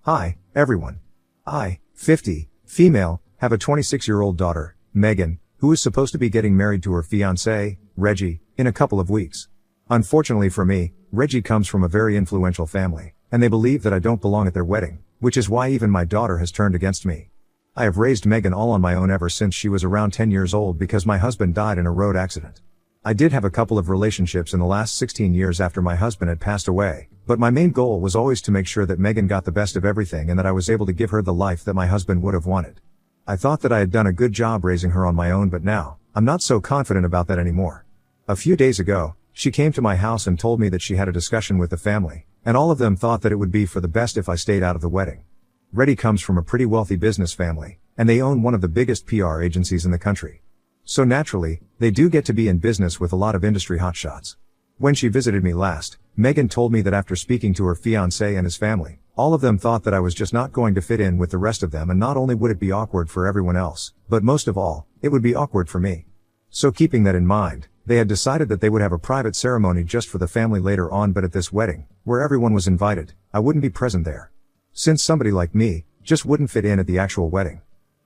Hi, everyone. I, 50, female, have a 26-year-old daughter, Megan, who is supposed to be getting married to her fiancé, Reggie, in a couple of weeks. Unfortunately for me, Reggie comes from a very influential family, and they believe that I don't belong at their wedding, which is why even my daughter has turned against me. I have raised Megan all on my own ever since she was around 10 years old because my husband died in a road accident. I did have a couple of relationships in the last 16 years after my husband had passed away, but my main goal was always to make sure that Megan got the best of everything and that I was able to give her the life that my husband would have wanted. I thought that I had done a good job raising her on my own, but now, I'm not so confident about that anymore. A few days ago, she came to my house and told me that she had a discussion with the family, and all of them thought that it would be for the best if I stayed out of the wedding. Reddy comes from a pretty wealthy business family, and they own one of the biggest PR agencies in the country. So naturally, they do get to be in business with a lot of industry hotshots. When she visited me last, Megan told me that after speaking to her fiancé and his family, all of them thought that I was just not going to fit in with the rest of them, and not only would it be awkward for everyone else, but most of all, it would be awkward for me. So keeping that in mind, they had decided that they would have a private ceremony just for the family later on, but at this wedding, where everyone was invited, I wouldn't be present there. Since somebody like me just wouldn't fit in at the actual wedding.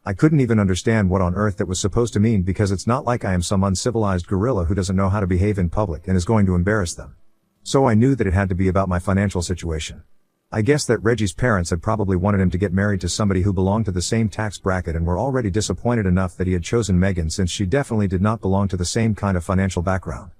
I couldn't even understand what on earth that was supposed to mean, because it's not like I am some uncivilized gorilla who doesn't know how to behave in public and is going to embarrass them. So I knew that it had to be about my financial situation. I guess that Reggie's parents had probably wanted him to get married to somebody who belonged to the same tax bracket and were already disappointed enough that he had chosen Megan, since she definitely did not belong to the same kind of financial background.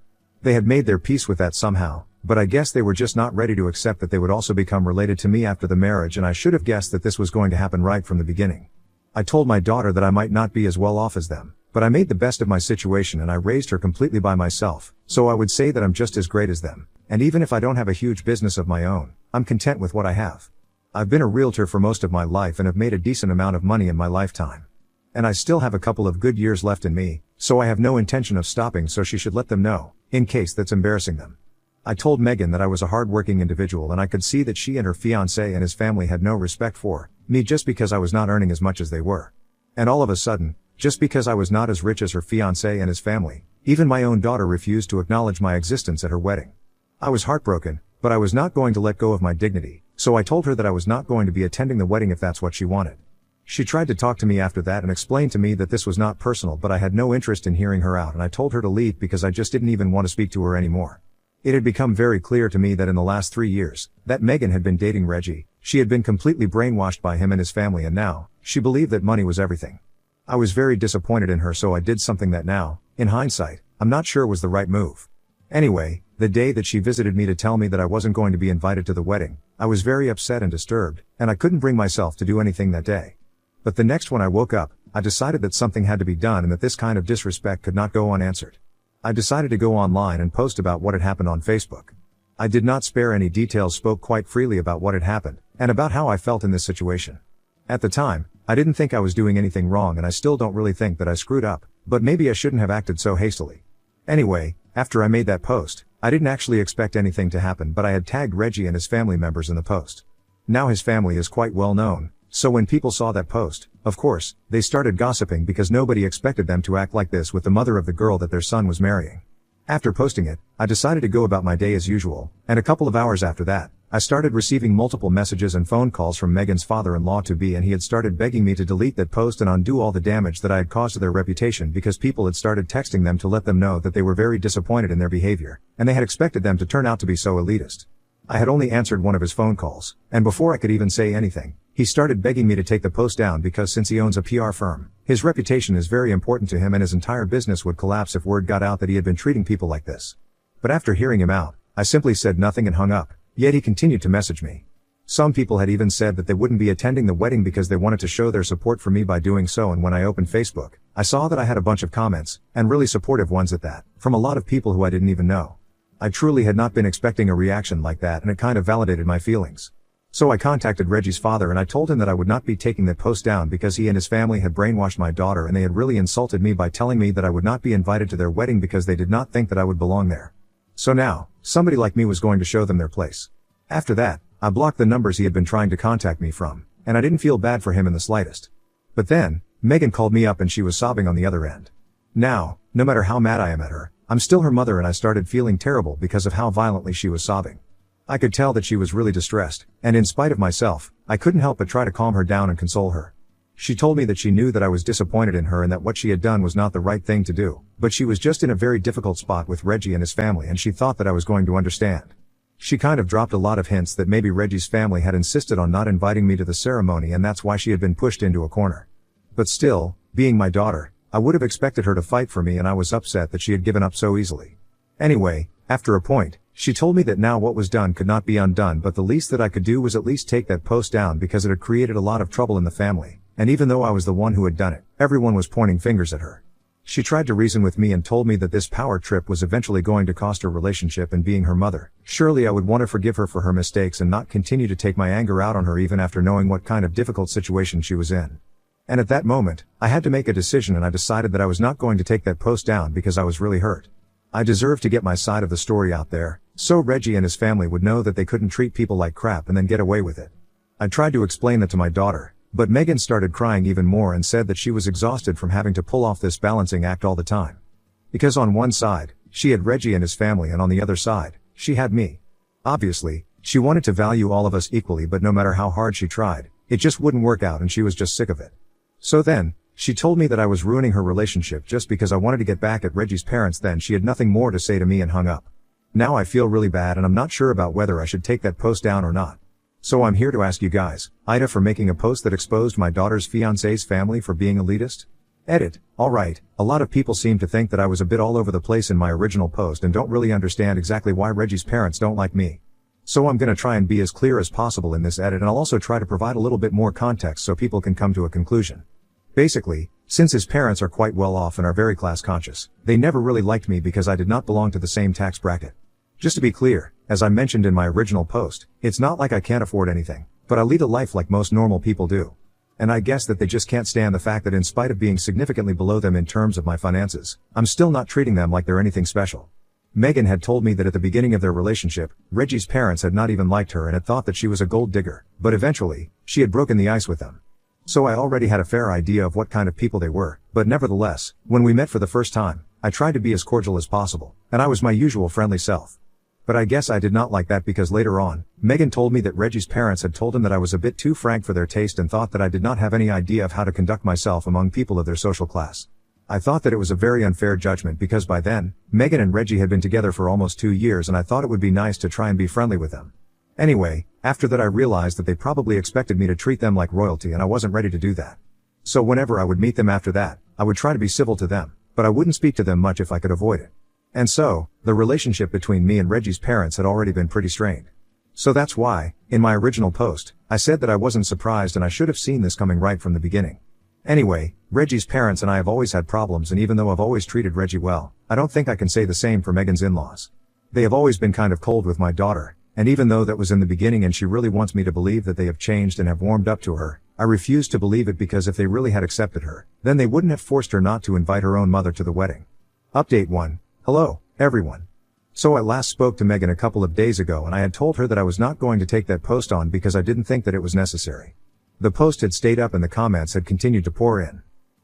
They had made their peace with that somehow, but I guess they were just not ready to accept that they would also become related to me after the marriage, and I should have guessed that this was going to happen right from the beginning. I told my daughter that I might not be as well off as them, but I made the best of my situation and I raised her completely by myself, so I would say that I'm just as great as them, and even if I don't have a huge business of my own, I'm content with what I have. I've been a realtor for most of my life and have made a decent amount of money in my lifetime. And I still have a couple of good years left in me, so I have no intention of stopping, so she should let them know, in case that's embarrassing them. I told Megan that I was a hard-working individual and I could see that she and her fiancé and his family had no respect for me just because I was not earning as much as they were. And all of a sudden, just because I was not as rich as her fiancé and his family, even my own daughter refused to acknowledge my existence at her wedding. I was heartbroken, but I was not going to let go of my dignity, so I told her that I was not going to be attending the wedding if that's what she wanted. She tried to talk to me after that and explained to me that this was not personal, but I had no interest in hearing her out, and I told her to leave because I just didn't even want to speak to her anymore. It had become very clear to me that in the last 3 years, that Megan had been dating Reggie. She had been completely brainwashed by him and his family, and now, she believed that money was everything. I was very disappointed in her, so I did something that now, in hindsight, I'm not sure was the right move. Anyway, the day that she visited me to tell me that I wasn't going to be invited to the wedding, I was very upset and disturbed, and I couldn't bring myself to do anything that day. But the next when I woke up, I decided that something had to be done and that this kind of disrespect could not go unanswered. I decided to go online and post about what had happened on Facebook. I did not spare any details, spoke quite freely about what had happened, and about how I felt in this situation. At the time, I didn't think I was doing anything wrong, and I still don't really think that I screwed up, but maybe I shouldn't have acted so hastily. Anyway, after I made that post, I didn't actually expect anything to happen, but I had tagged Reggie and his family members in the post. Now his family is quite well known, so when people saw that post, of course, they started gossiping because nobody expected them to act like this with the mother of the girl that their son was marrying. After posting it, I decided to go about my day as usual, and a couple of hours after that, I started receiving multiple messages and phone calls from Megan's father-in-law-to-be, and he had started begging me to delete that post and undo all the damage that I had caused to their reputation, because people had started texting them to let them know that they were very disappointed in their behavior, and they had expected them to turn out to be so elitist. I had only answered one of his phone calls, and before I could even say anything, he started begging me to take the post down because since he owns a PR firm, his reputation is very important to him and his entire business would collapse if word got out that he had been treating people like this. But after hearing him out, I simply said nothing and hung up, yet he continued to message me. Some people had even said that they wouldn't be attending the wedding because they wanted to show their support for me by doing so, and when I opened Facebook, I saw that I had a bunch of comments, and really supportive ones at that, from a lot of people who I didn't even know. I truly had not been expecting a reaction like that, and it kind of validated my feelings. So I contacted Reggie's father and I told him that I would not be taking that post down because he and his family had brainwashed my daughter, and they had really insulted me by telling me that I would not be invited to their wedding because they did not think that I would belong there. So now, somebody like me was going to show them their place. After that, I blocked the numbers he had been trying to contact me from, and I didn't feel bad for him in the slightest. But then, Megan called me up and she was sobbing on the other end. Now, no matter how mad I am at her, I'm still her mother, and I started feeling terrible because of how violently she was sobbing. I could tell that she was really distressed, and in spite of myself, I couldn't help but try to calm her down and console her. She told me that she knew that I was disappointed in her and that what she had done was not the right thing to do, but she was just in a very difficult spot with Reggie and his family and she thought that I was going to understand. She kind of dropped a lot of hints that maybe Reggie's family had insisted on not inviting me to the ceremony and that's why she had been pushed into a corner. But still, being my daughter, I would have expected her to fight for me and I was upset that she had given up so easily. Anyway, after a point, she told me that now what was done could not be undone but the least that I could do was at least take that post down because it had created a lot of trouble in the family, and even though I was the one who had done it, everyone was pointing fingers at her. She tried to reason with me and told me that this power trip was eventually going to cost her relationship and being her mother. Surely I would want to forgive her for her mistakes and not continue to take my anger out on her even after knowing what kind of difficult situation she was in. And at that moment, I had to make a decision and I decided that I was not going to take that post down because I was really hurt. I deserved to get my side of the story out there, so Reggie and his family would know that they couldn't treat people like crap and then get away with it. I tried to explain that to my daughter, but Megan started crying even more and said that she was exhausted from having to pull off this balancing act all the time. Because on one side, she had Reggie and his family and on the other side, she had me. Obviously, she wanted to value all of us equally but no matter how hard she tried, it just wouldn't work out and she was just sick of it. So then, she told me that I was ruining her relationship just because I wanted to get back at Reggie's parents. Then she had nothing more to say to me and hung up. Now I feel really bad and I'm not sure about whether I should take that post down or not. So I'm here to ask you guys, Ida for making a post that exposed my daughter's fiancé's family for being elitist? Edit. Alright, a lot of people seem to think that I was a bit all over the place in my original post and don't really understand exactly why Reggie's parents don't like me. So I'm gonna try and be as clear as possible in this edit and I'll also try to provide a little bit more context so people can come to a conclusion. Basically, since his parents are quite well off and are very class conscious, they never really liked me because I did not belong to the same tax bracket. Just to be clear, as I mentioned in my original post, it's not like I can't afford anything, but I lead a life like most normal people do. And I guess that they just can't stand the fact that in spite of being significantly below them in terms of my finances, I'm still not treating them like they're anything special. Megan had told me that at the beginning of their relationship, Reggie's parents had not even liked her and had thought that she was a gold digger, but eventually, she had broken the ice with them. So I already had a fair idea of what kind of people they were, but nevertheless, when we met for the first time, I tried to be as cordial as possible, and I was my usual friendly self. But I guess I did not like that because later on, Megan told me that Reggie's parents had told him that I was a bit too frank for their taste and thought that I did not have any idea of how to conduct myself among people of their social class. I thought that it was a very unfair judgment because by then, Megan and Reggie had been together for almost 2 years and I thought it would be nice to try and be friendly with them. Anyway, after that I realized that they probably expected me to treat them like royalty and I wasn't ready to do that. So whenever I would meet them after that, I would try to be civil to them, but I wouldn't speak to them much if I could avoid it. And so, the relationship between me and Reggie's parents had already been pretty strained. So that's why, in my original post, I said that I wasn't surprised and I should have seen this coming right from the beginning. Anyway, Reggie's parents and I have always had problems and even though I've always treated Reggie well, I don't think I can say the same for Megan's in-laws. They have always been kind of cold with my daughter, and even though that was in the beginning and she really wants me to believe that they have changed and have warmed up to her, I refuse to believe it because if they really had accepted her, then they wouldn't have forced her not to invite her own mother to the wedding. Update 1. Hello, everyone. So I last spoke to Megan a couple of days ago and I had told her that I was not going to take that post on because I didn't think that it was necessary. The post had stayed up and the comments had continued to pour in.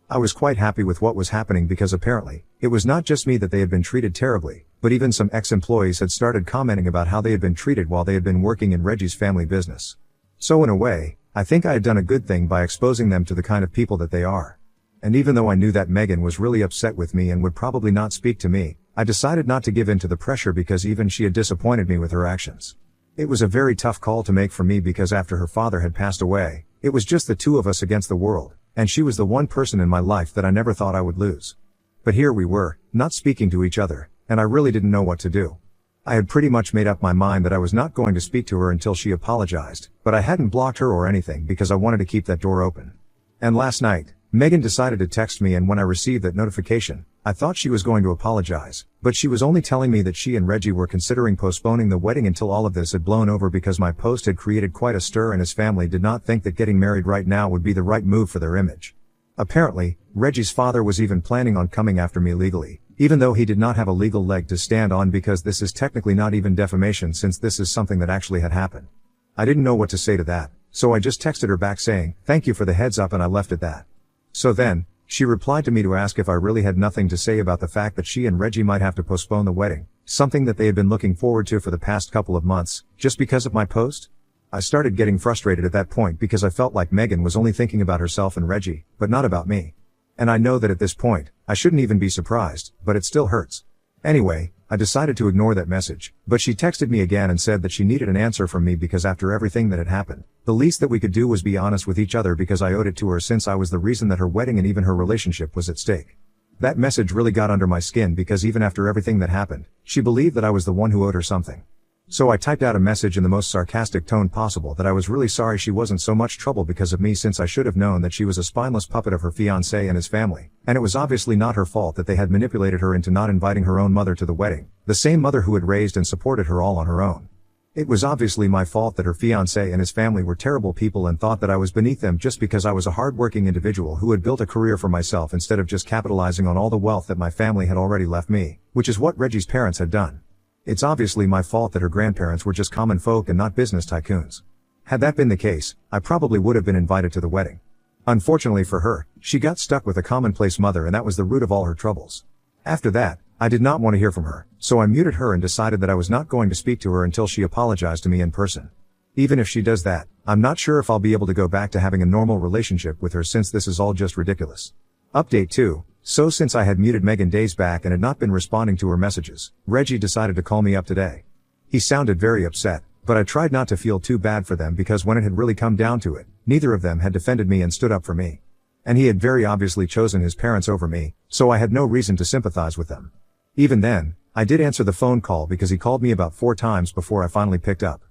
I was quite happy with what was happening because apparently, it was not just me that they had been treated terribly, but even some ex-employees had started commenting about how they had been treated while they had been working in Reggie's family business. So in a way, I think I had done a good thing by exposing them to the kind of people that they are. And even though I knew that Megan was really upset with me and would probably not speak to me, I decided not to give in to the pressure because even she had disappointed me with her actions. It was a very tough call to make for me because after her father had passed away, it was just the two of us against the world, and she was the one person in my life that I never thought I would lose. But here we were, not speaking to each other, and I really didn't know what to do. I had pretty much made up my mind that I was not going to speak to her until she apologized, but I hadn't blocked her or anything because I wanted to keep that door open. And last night, Megan decided to text me and when I received that notification, I thought she was going to apologize, but she was only telling me that she and Reggie were considering postponing the wedding until all of this had blown over because my post had created quite a stir and his family did not think that getting married right now would be the right move for their image. Apparently, Reggie's father was even planning on coming after me legally, even though he did not have a legal leg to stand on because this is technically not even defamation since this is something that actually had happened. I didn't know what to say to that, so I just texted her back saying, "Thank you for the heads up," and I left it at that. So then, she replied to me to ask if I really had nothing to say about the fact that she and Reggie might have to postpone the wedding, something that they had been looking forward to for the past couple of months, just because of my post? I started getting frustrated at that point because I felt like Megan was only thinking about herself and Reggie, but not about me. And I know that at this point, I shouldn't even be surprised, but it still hurts. Anyway, I decided to ignore that message, but she texted me again and said that she needed an answer from me because after everything that had happened, the least that we could do was be honest with each other because I owed it to her since I was the reason that her wedding and even her relationship was at stake. That message really got under my skin because even after everything that happened, she believed that I was the one who owed her something. So I typed out a message in the most sarcastic tone possible that I was really sorry she wasn't so much trouble because of me since I should have known that she was a spineless puppet of her fiancé and his family, and it was obviously not her fault that they had manipulated her into not inviting her own mother to the wedding, the same mother who had raised and supported her all on her own. It was obviously my fault that her fiancé and his family were terrible people and thought that I was beneath them just because I was a hard-working individual who had built a career for myself instead of just capitalizing on all the wealth that my family had already left me, which is what Reggie's parents had done. It's obviously my fault that her grandparents were just common folk and not business tycoons. Had that been the case, I probably would have been invited to the wedding. Unfortunately for her, she got stuck with a commonplace mother and that was the root of all her troubles. After that, I did not want to hear from her, so I muted her and decided that I was not going to speak to her until she apologized to me in person. Even if she does that, I'm not sure if I'll be able to go back to having a normal relationship with her since this is all just ridiculous. Update 2. So since I had muted Megan days back and had not been responding to her messages, Reggie decided to call me up today. He sounded very upset, but I tried not to feel too bad for them because when it had really come down to it, neither of them had defended me and stood up for me. And he had very obviously chosen his parents over me, so I had no reason to sympathize with them. Even then, I did answer the phone call because he called me about 4 times before I finally picked up.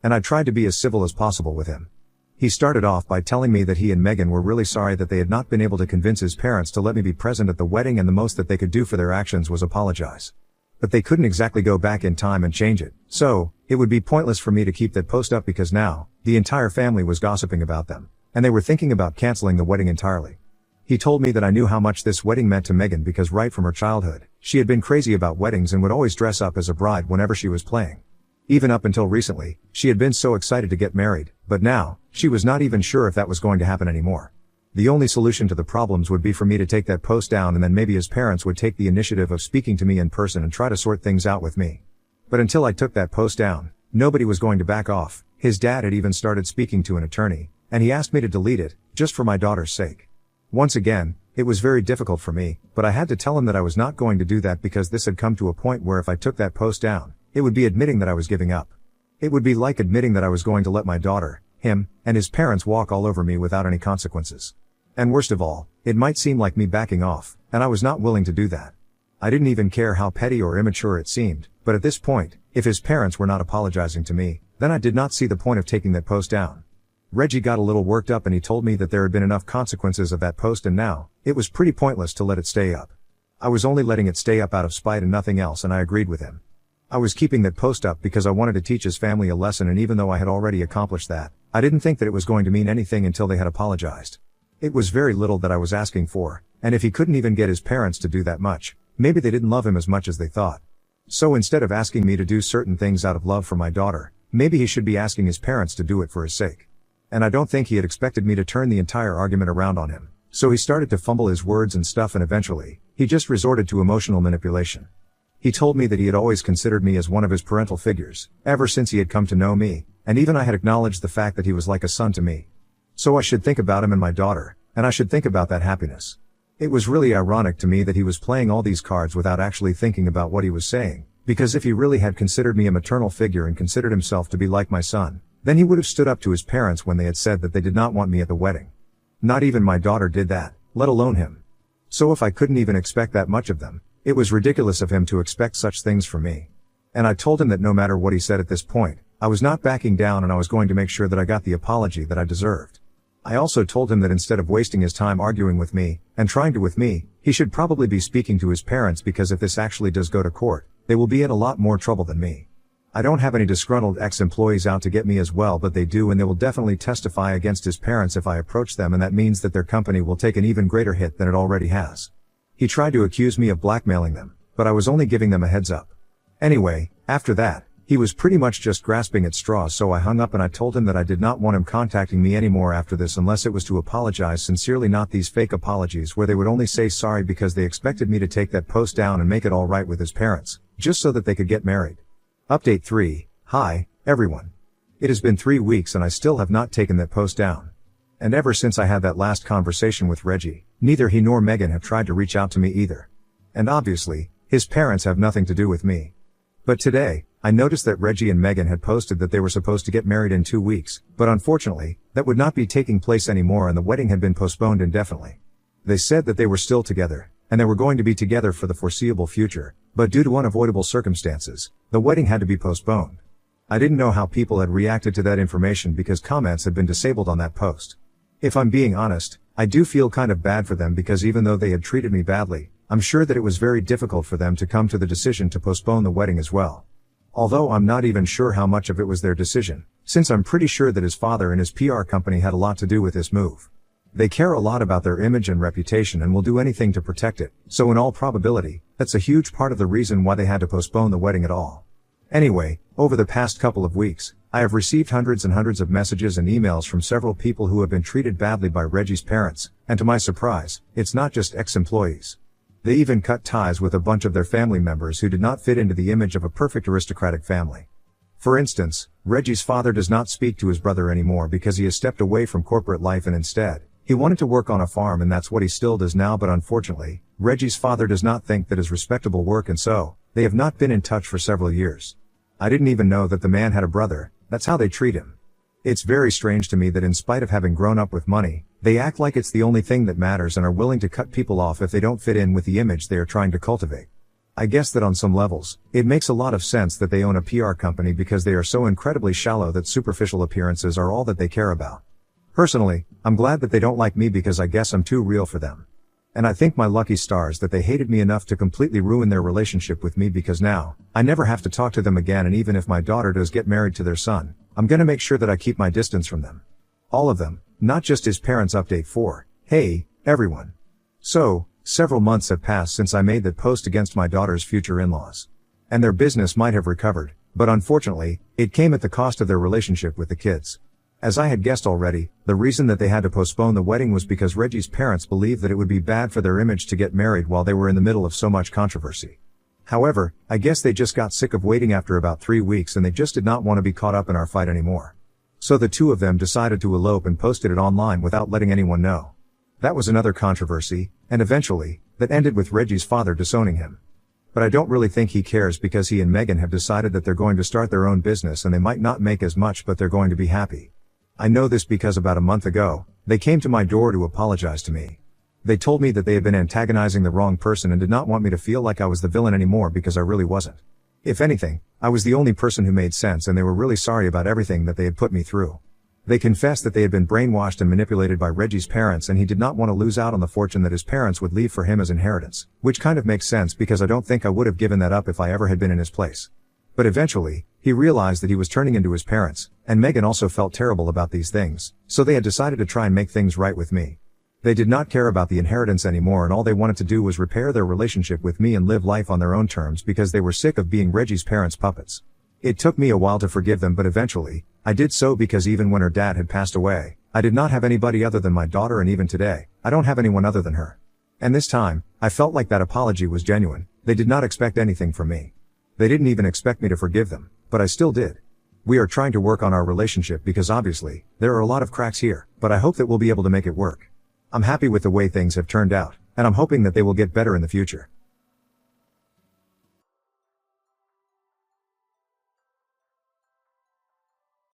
And I tried to be as civil as possible with him. He started off by telling me that he and Megan were really sorry that they had not been able to convince his parents to let me be present at the wedding and the most that they could do for their actions was apologize. But they couldn't exactly go back in time and change it, so, it would be pointless for me to keep that post up because now, the entire family was gossiping about them, and they were thinking about canceling the wedding entirely. He told me that I knew how much this wedding meant to Megan because right from her childhood, she had been crazy about weddings and would always dress up as a bride whenever she was playing. Even up until recently, she had been so excited to get married, but now, she was not even sure if that was going to happen anymore. The only solution to the problems would be for me to take that post down and then maybe his parents would take the initiative of speaking to me in person and try to sort things out with me. But until I took that post down, nobody was going to back off. His dad had even started speaking to an attorney, and he asked me to delete it, just for my daughter's sake. Once again, it was very difficult for me, but I had to tell him that I was not going to do that because this had come to a point where if I took that post down, it would be admitting that I was giving up. It would be like admitting that I was going to let my daughter, him, and his parents walk all over me without any consequences. And worst of all, it might seem like me backing off, and I was not willing to do that. I didn't even care how petty or immature it seemed, but at this point, if his parents were not apologizing to me, then I did not see the point of taking that post down. Reggie got a little worked up and he told me that there had been enough consequences of that post and now, it was pretty pointless to let it stay up. I was only letting it stay up out of spite and nothing else and I agreed with him. I was keeping that post up because I wanted to teach his family a lesson and even though I had already accomplished that, I didn't think that it was going to mean anything until they had apologized. It was very little that I was asking for, and if he couldn't even get his parents to do that much, maybe they didn't love him as much as they thought. So instead of asking me to do certain things out of love for my daughter, maybe he should be asking his parents to do it for his sake. And I don't think he had expected me to turn the entire argument around on him, so he started to fumble his words and stuff and eventually, he just resorted to emotional manipulation. He told me that he had always considered me as one of his parental figures, ever since he had come to know me, and even I had acknowledged the fact that he was like a son to me. So I should think about him and my daughter, and I should think about that happiness. It was really ironic to me that he was playing all these cards without actually thinking about what he was saying, because if he really had considered me a maternal figure and considered himself to be like my son, then he would have stood up to his parents when they had said that they did not want me at the wedding. Not even my daughter did that, let alone him. So if I couldn't even expect that much of them, it was ridiculous of him to expect such things from me. And I told him that no matter what he said at this point, I was not backing down and I was going to make sure that I got the apology that I deserved. I also told him that instead of wasting his time arguing with me, and trying to with me, he should probably be speaking to his parents because if this actually does go to court, they will be in a lot more trouble than me. I don't have any disgruntled ex-employees out to get me as well, but they do and they will definitely testify against his parents if I approach them and that means that their company will take an even greater hit than it already has. He tried to accuse me of blackmailing them, but I was only giving them a heads up. Anyway, after that, he was pretty much just grasping at straws so I hung up and I told him that I did not want him contacting me anymore after this unless it was to apologize sincerely, not these fake apologies where they would only say sorry because they expected me to take that post down and make it all right with his parents, just so that they could get married. Update 3. Hi, everyone. It has been 3 weeks and I still have not taken that post down. And ever since I had that last conversation with Reggie, neither he nor Megan have tried to reach out to me either. And obviously, his parents have nothing to do with me. But today, I noticed that Reggie and Megan had posted that they were supposed to get married in 2 weeks, but unfortunately, that would not be taking place anymore and the wedding had been postponed indefinitely. They said that they were still together, and they were going to be together for the foreseeable future, but due to unavoidable circumstances, the wedding had to be postponed. I didn't know how people had reacted to that information because comments had been disabled on that post. If I'm being honest, I do feel kind of bad for them because even though they had treated me badly, I'm sure that it was very difficult for them to come to the decision to postpone the wedding as well. Although I'm not even sure how much of it was their decision, since I'm pretty sure that his father and his PR company had a lot to do with this move. They care a lot about their image and reputation and will do anything to protect it, so in all probability, that's a huge part of the reason why they had to postpone the wedding at all. Anyway, over the past couple of weeks, I have received hundreds and hundreds of messages and emails from several people who have been treated badly by Reggie's parents, and to my surprise, it's not just ex-employees. They even cut ties with a bunch of their family members who did not fit into the image of a perfect aristocratic family. For instance, Reggie's father does not speak to his brother anymore because he has stepped away from corporate life and instead, he wanted to work on a farm and that's what he still does now, but unfortunately, Reggie's father does not think that is respectable work and so, they have not been in touch for several years. I didn't even know that the man had a brother. That's how they treat him. It's very strange to me that in spite of having grown up with money, they act like it's the only thing that matters and are willing to cut people off if they don't fit in with the image they are trying to cultivate. I guess that on some levels, it makes a lot of sense that they own a PR company because they are so incredibly shallow that superficial appearances are all that they care about. Personally, I'm glad that they don't like me because I guess I'm too real for them. And I think my lucky stars that they hated me enough to completely ruin their relationship with me because now, I never have to talk to them again, and even if my daughter does get married to their son, I'm gonna make sure that I keep my distance from them. All of them, not just his parents. Update 4. Hey, everyone. So, several months have passed since I made that post against my daughter's future in-laws. And their business might have recovered, but unfortunately, it came at the cost of their relationship with the kids. As I had guessed already, the reason that they had to postpone the wedding was because Reggie's parents believed that it would be bad for their image to get married while they were in the middle of so much controversy. However, I guess they just got sick of waiting after about 3 weeks and they just did not want to be caught up in our fight anymore. So the two of them decided to elope and posted it online without letting anyone know. That was another controversy, and eventually, that ended with Reggie's father disowning him. But I don't really think he cares because he and Megan have decided that they're going to start their own business and they might not make as much but they're going to be happy. I know this because about a month ago, they came to my door to apologize to me. They told me that they had been antagonizing the wrong person and did not want me to feel like I was the villain anymore because I really wasn't. If anything, I was the only person who made sense and they were really sorry about everything that they had put me through. They confessed that they had been brainwashed and manipulated by Reggie's parents and he did not want to lose out on the fortune that his parents would leave for him as inheritance, which kind of makes sense because I don't think I would have given that up if I ever had been in his place. But eventually, he realized that he was turning into his parents, and Megan also felt terrible about these things, so they had decided to try and make things right with me. They did not care about the inheritance anymore and all they wanted to do was repair their relationship with me and live life on their own terms because they were sick of being Reggie's parents' puppets. It took me a while to forgive them but eventually, I did so because even when her dad had passed away, I did not have anybody other than my daughter and even today, I don't have anyone other than her. And this time, I felt like that apology was genuine. They did not expect anything from me. They didn't even expect me to forgive them, but I still did. We are trying to work on our relationship because obviously, there are a lot of cracks here, but I hope that we'll be able to make it work. I'm happy with the way things have turned out, and I'm hoping that they will get better in the future.